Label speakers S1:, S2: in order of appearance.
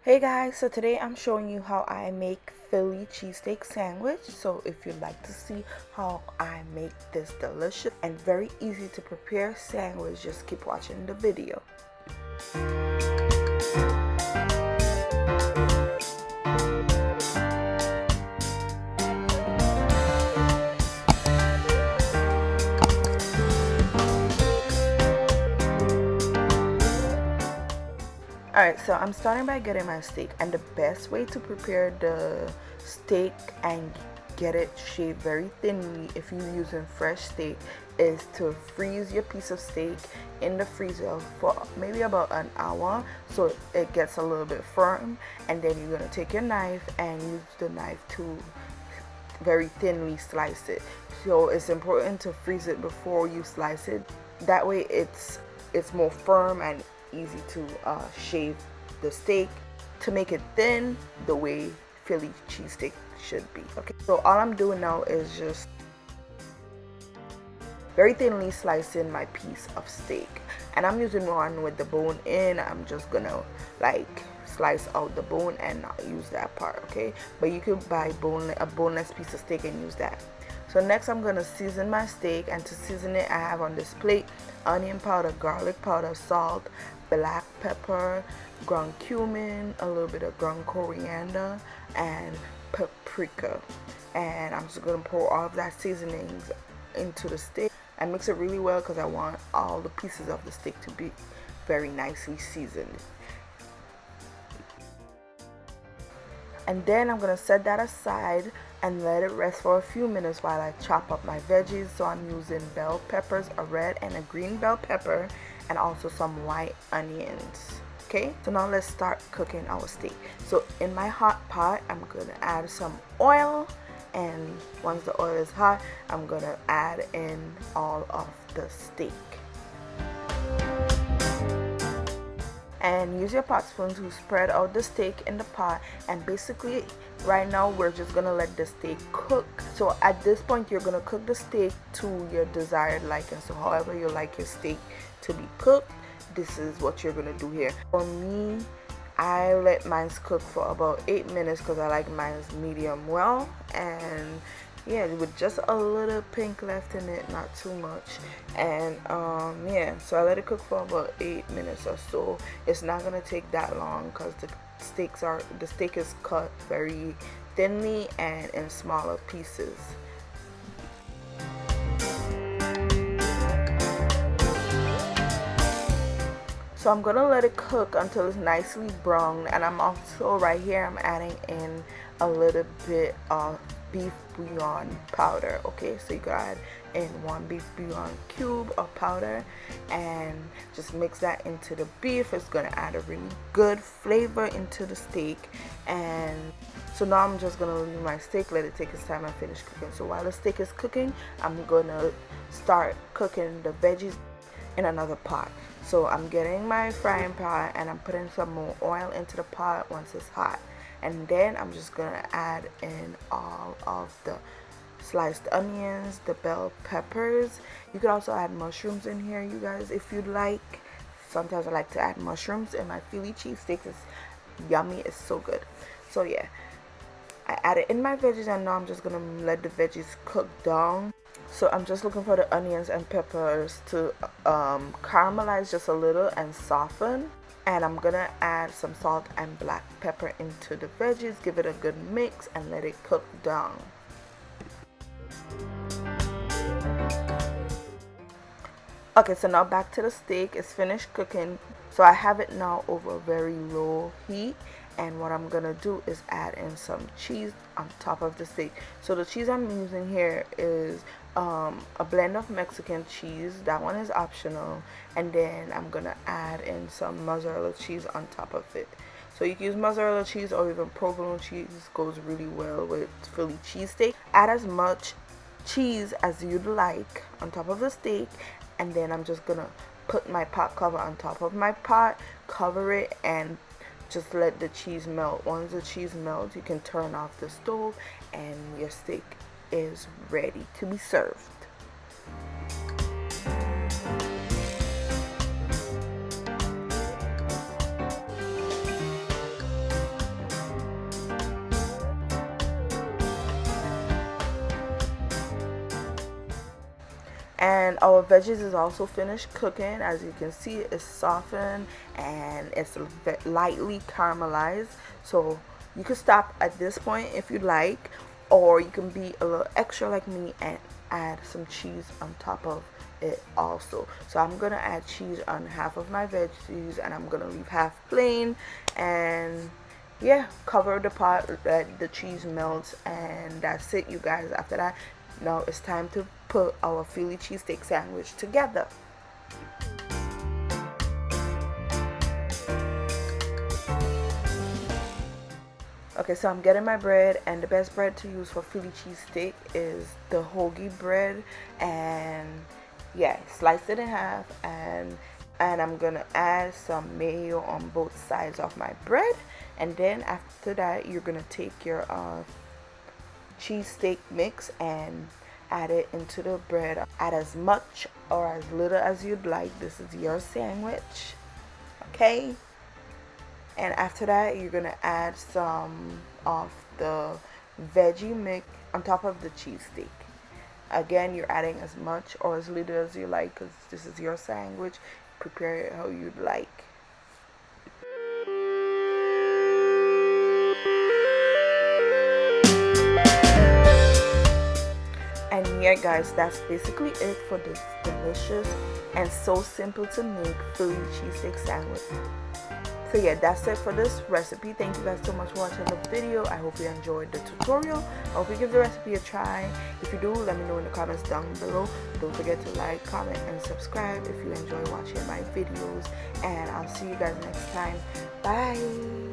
S1: Hey guys, so today I'm showing you how I make Philly cheesesteak sandwich. So if you'd like to see how I make this delicious and very easy to prepare sandwich, just keep watching the video. Alright, so I'm starting by getting my steak, and the best way to prepare the steak and get it shaved very thinly if you're using fresh steak is to freeze your piece of steak in the freezer for maybe about an hour so it gets a little bit firm, and then you're going to take your knife and use the knife to very thinly slice it. So it's important to freeze it before you slice it, that way it's more firm and easy to shave the steak to make it thin the way Philly cheesesteak should be. Okay, so all I'm doing now is just very thinly slicing my piece of steak, and I'm using one with the bone in. I'm just gonna like slice out the bone and not use that part, okay? But you could buy a boneless piece of steak and use that. So next I'm gonna season my steak, and to season it I have on this plate onion powder, garlic powder, salt, black pepper, ground cumin, a little bit of ground coriander, and paprika. And I'm just gonna pour all of that seasonings into the steak and mix it really well because I want all the pieces of the steak to be very nicely seasoned. And then I'm gonna set that aside and let it rest for a few minutes while I chop up my veggies. So I'm using bell peppers, a red and a green bell pepper, and also some white onions. Okay, so now let's start cooking our steak. So in my hot pot I'm gonna add some oil, and once the oil is hot I'm gonna add in all of the steak. And use your pot spoon to spread out the steak in the pot, and basically right now we're just gonna let the steak cook. So at this point you're gonna cook the steak to your desired liking, so however you like your steak to be cooked, this is what you're gonna do here. For me, I let mine cook for about 8 minutes because I like mine medium well, and yeah, with just a little pink left in it, not too much. And yeah, so I let it cook for about 8 minutes or so. It's not gonna take that long because the steak is cut very thinly and in smaller pieces. So I'm gonna let it cook until it's nicely browned, and I'm also right here I'm adding in a little bit of beef bouillon powder. Okay, so you could add in 1 beef bouillon cube of powder and just mix that into the beef. It's gonna add a really good flavor into the steak. And so now I'm just gonna leave my steak, let it take its time and finish cooking. So while the steak is cooking, I'm gonna start cooking the veggies in another pot. So I'm getting my frying pan and I'm putting some more oil into the pot once it's hot, and then I'm just gonna add in all of the sliced onions, the bell peppers. You could also add mushrooms in here, you guys, if you'd like. Sometimes I like to add mushrooms in my Philly cheesesteak. It's yummy, it's so good. So yeah, I added in my veggies, and now I'm just gonna let the veggies cook down. So I'm just looking for the onions and peppers to caramelize just a little and soften. And I'm gonna add some salt and black pepper into the veggies, give it a good mix and let it cook down. Okay, so now back to the steak. It's finished cooking. So I have it now over very low heat, and what I'm gonna do is add in some cheese on top of the steak. So the cheese I'm using here is a blend of Mexican cheese. That one is optional, and then I'm gonna add in some mozzarella cheese on top of it. So you can use mozzarella cheese or even provolone cheese, goes really well with Philly cheesesteak. Add as much cheese as you'd like on top of the steak, and then I'm just gonna put my pot cover on top of my pot, cover it, and just let the cheese melt. Once the cheese melts, you can turn off the stove and your steak is ready to be served. And our veggies is also finished cooking. As you can see, it's softened and it's lightly caramelized. So you could stop at this point if you like, or you can be a little extra like me and add some cheese on top of it also. So I'm gonna add cheese on half of my veggies, and I'm gonna leave half plain, and yeah, cover the pot that the cheese melts, and that's it, you guys. After that, now it's time to put our Philly cheesesteak sandwich together. Okay, so I'm getting my bread, and the best bread to use for Philly cheesesteak is the Hoagie bread. And yeah, slice it in half, and I'm gonna add some mayo on both sides of my bread. And then after that, you're gonna take your cheesesteak mix and add it into the bread. Add as much or as little as you'd like. This is your sandwich, okay? And after that, you're gonna add some of the veggie mix on top of the cheesesteak. Again, you're adding as much or as little as you like, because this is your sandwich. Prepare it how you'd like. And yeah, guys, that's basically it for this delicious and so simple to make Philly cheesesteak sandwich. So yeah, that's it for this recipe. Thank you guys so much for watching the video. I hope you enjoyed the tutorial. I hope you give the recipe a try. If you do, let me know in the comments down below. Don't forget to like, comment, and subscribe if you enjoy watching my videos. And I'll see you guys next time. Bye.